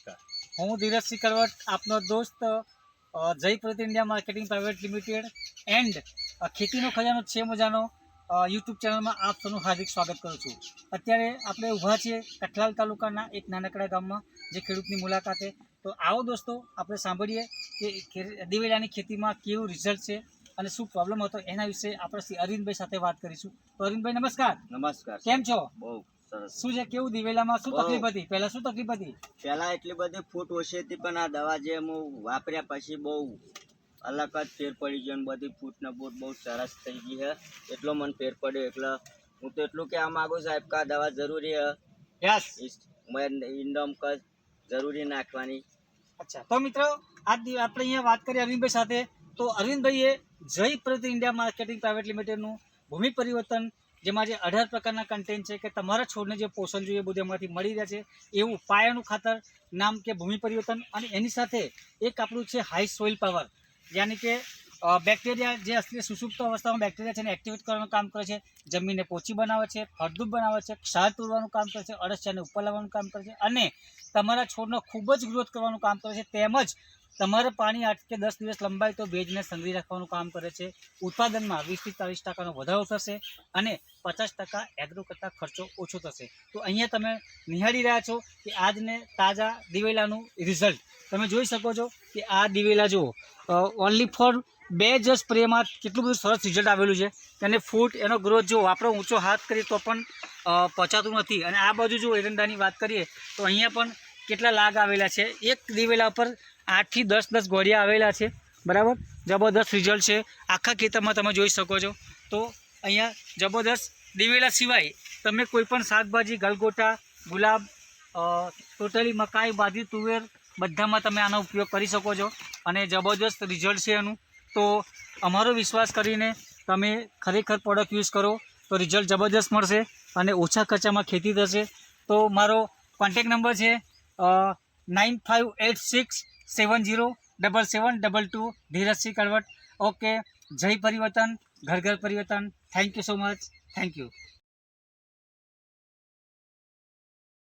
નમસ્કાર. હું ધીરજસિંહ કરવટ, આપનો દોસ્ત જય પ્રતિ India marketing private limited and ખેતીનો ખજાનો છે મજાનો યુટ્યુબ ચેનલમાં આપ સૌનું હાર્દિક સ્વાગત કરું છું. અત્યારે આપણે ઊભા છીએ કઠલાલ તાલુકાના એક નાનકડા ગામમાં, જે ખેડૂતની મુલાકાતે. તો આવો દોસ્તો, આપણે સાંભળીએ કે દિવેલાની ખેતીમાં કેવું રિઝલ્ટ છે અને શું પ્રોબ્લેમ હતો એના વિશે આપણે શ્રી અરવિંદભાઈ સાથે વાત કરીશું. તો અરવિંદભાઈ નમસ્કાર. નમસ્કાર. કેમ છો? બહુ સરસ. શું છે, કેવું દિવેલામાં શું બહુ. તકલીફ હતી? પહેલા શું તકલીફ હતી? પહેલા એટલી બધી ફૂટ ઓછી હતી, પણ આ દવા જે હું વાપર્યા પછી બહુ અલગ જ ફેર પડી ગયો. અને બધી ફૂટ ને ફૂટ બહુ સરસ થઈ ગઈ છે. એટલો મને ફેર પડ્યો. એટલે હું તો એટલું કહેવા માંગુ સાહેબ કે આ દવા જરૂરી છે. યસ. ઇન્ડોમ કસ જરૂરી નાખવાની. અચ્છા, તો મિત્રો આપણે અહીંયા વાત કરીએ અરવિંદભાઈ સાથે. તો અરવિંદભાઈએ જય પ્રતિ ઇન્ડિયા માર્કેટિંગ પ્રાઇવેટ લિમિટેડનું ભૂમિ પરિવર્તન, જેમાં જે 18 પ્રકારના કન્ટેન્ટ છે કે તમારા છોડને જે પોષણ જોઈએ બધું એમાંથી મળી રહે છે, એવું પાયાનું ખાતર નામ કે ભૂમિ પરિવર્તન. અને એની સાથે એક આપણું છે હાઈ સોઇલ પાવર, યાની કે બેક્ટેરિયા જે અસલી સુસુપ્ત અવસ્થામાં બેક્ટેરિયા છે એને એક્ટિવેટ કરવાનું કામ કરે છે, જમીનને પોચી બનાવે છે, ફળદ્રુપ બનાવે છે, ક્ષાર તોડવાનું કામ કરે છે, અળસિયાને ઉપર લાવવાનું કામ કરે છે, અને તમારા છોડનો ખૂબ જ ગ્રોથ કરવાનું કામ કરે છે. તેમજ તમારે પાણી 8 કે 10 દિવસ લંબાય તો ભેજને સંગ્રહી રાખવાનું કામ કરે છે. ઉત્પાદનમાં 20 થી 40% વધારો થશે અને 50% એગ્રો કરતાં ખર્ચો ઓછો થશે. તો અહીંયા તમે નિહાળી રહ્યા છો કે આજને તાજા દિવેલાનું રિઝલ્ટ તમે જોઈ શકો છો કે આ દિવેલા જુઓ, ઓનલી ફોર 2 જ સ્પ્રેમાં કેટલું બધું સરસ રિઝલ્ટ આવેલું છે. અને ફૂટ એનો ગ્રોથ જુઓ, આપણો ઊંચો હાથ કરીએ તો પણ પચાતું નથી. અને આ બાજુ જો એરંડાની વાત કરીએ તો અહીંયા પણ કેટલા લાગ આવેલા છે. એક દિવેલા પર 8 થી 10 ગોળિયા આવેલા છે. બરાબર, જબરદસ્ત રિઝલ્ટ છે. આખા ખેતરમાં તમે જોઈ શકો છો. તો અહીંયા જબરદસ્ત દિવેલા સિવાય તમે કોઈ પણ શાકભાજી, ગલગોટા, ગુલાબ, ટોટલી મકાઈ, બાજરી, તુવેર બધામાં તમે આનો ઉપયોગ કરી શકો છો. અને જબરદસ્ત રિઝલ્ટ છે એનું. તો અમારો વિશ્વાસ કરીને તમે ખરેખર પ્રોડક્ટ યુઝ કરો તો રિઝલ્ટ જબરદસ્ત મળશે અને ઓછા ખર્ચામાં ખેતી થશે. તો મારો કોન્ટેક નંબર છે 9586707722, ધીરજસિંહ કરવટ. ઓકે, જય પરિવર્તન, ઘર ઘર પરિવર્તન. Thank you so much. Thank you.